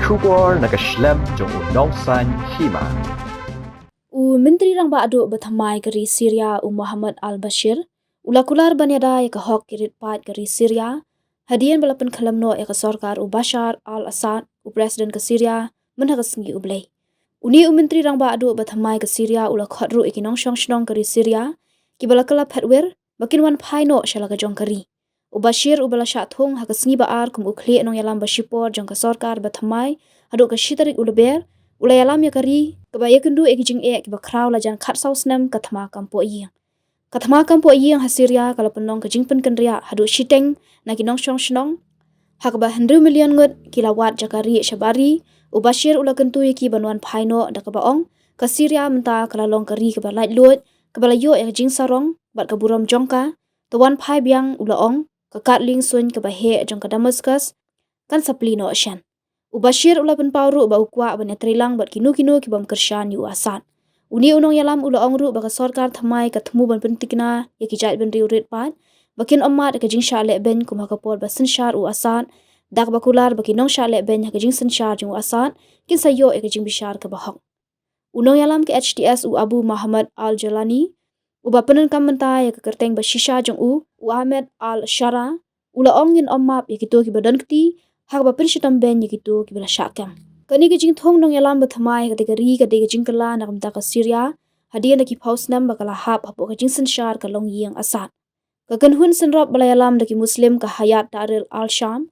Shubor nakaslem jong unongsan Hima. Menteri rang ba'du Thymmai gari Syria Muhammad al-Bashir ulakular banyada ya Khot kirit pat gari Syria hadian balapan kalamno ya sarkar Bashar al-Assad presiden ke Syria menhagasngi ublay. Uni menteri rang ba'du Thymmai ke Syria ula Khot ru ikinong shong gari Syria ki balakala Phetwir bakin wan Phai no shalaga jong gari. Bashir ubala syathung hagasngi ba'ar kum ukli anong yalam bashipor jong ke sarkar Thymmai haduk ke shitarik ulaber ulay alam ya kari kebaya kendu ekijing ki bakraw lajan khat sausnam kathma kampo iyang. Kathma kampo iyang hasiria kalau penong kejing pen kendria haduk shiteng na kinong shong hakba 100 million ngut kilawat jakari syabari Bashir ula kentu ki banuan Phaino da kabaong ke Syria menta kalalong kari ke Laitluid ke balayo ya kejing sarong bat kaburam jongka tawan Phai biang ulaong ke katling sun ke bahe jong ke Damascus kan saplino asyan. Bashir ula penpauru ba ukwa ban trilang bat kinu ki bam kersyan yu Assad. Uni unong yalam ula ongru ba sarkar Thymmai katmu ban pentikna ya kijat ben riurit pat bakin amat ke jing sha le ben kum hakapol ba sensyar Assad dak bakular bakin nong sha le ben ya ke jing sensyar jing Assad kin sayo ya ke jing bishar ke bahok. Unong yalam ke HTS Abu Muhammad al-Jalani uba penen kam menta ya ke kerteng ba shisha jong Ahmed al-Shara ula ongin omap ya kitu ki badan kti hak ba penshitam ben yikitu ki bela syakam. Kani ke jing thong nong yalam Thymmai ketika ri ke jing kala nak mta ka Syria hadia na ki pausnam bakala hap hapo ke jing sensyar ka long yang Assad. Ka kenhun senrop bala yalam daki muslim ka hayat Daril al-Sham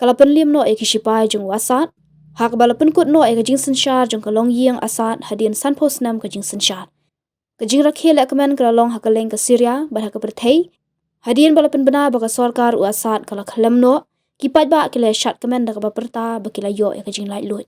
kala penlim no ki shipai jong Assad hak bala penkut no ke jing sensyar jong ka long yang Assad hadian san pausnam ka jing sensyar. Ka jing rakhel kemen kala long hakaleng ka Syria bar ka perthei hadian bala penbena baka sarkar Assad kala khalam no kipat ba kila syat kemen da ka perta bakila yo ya kajing Laitluid.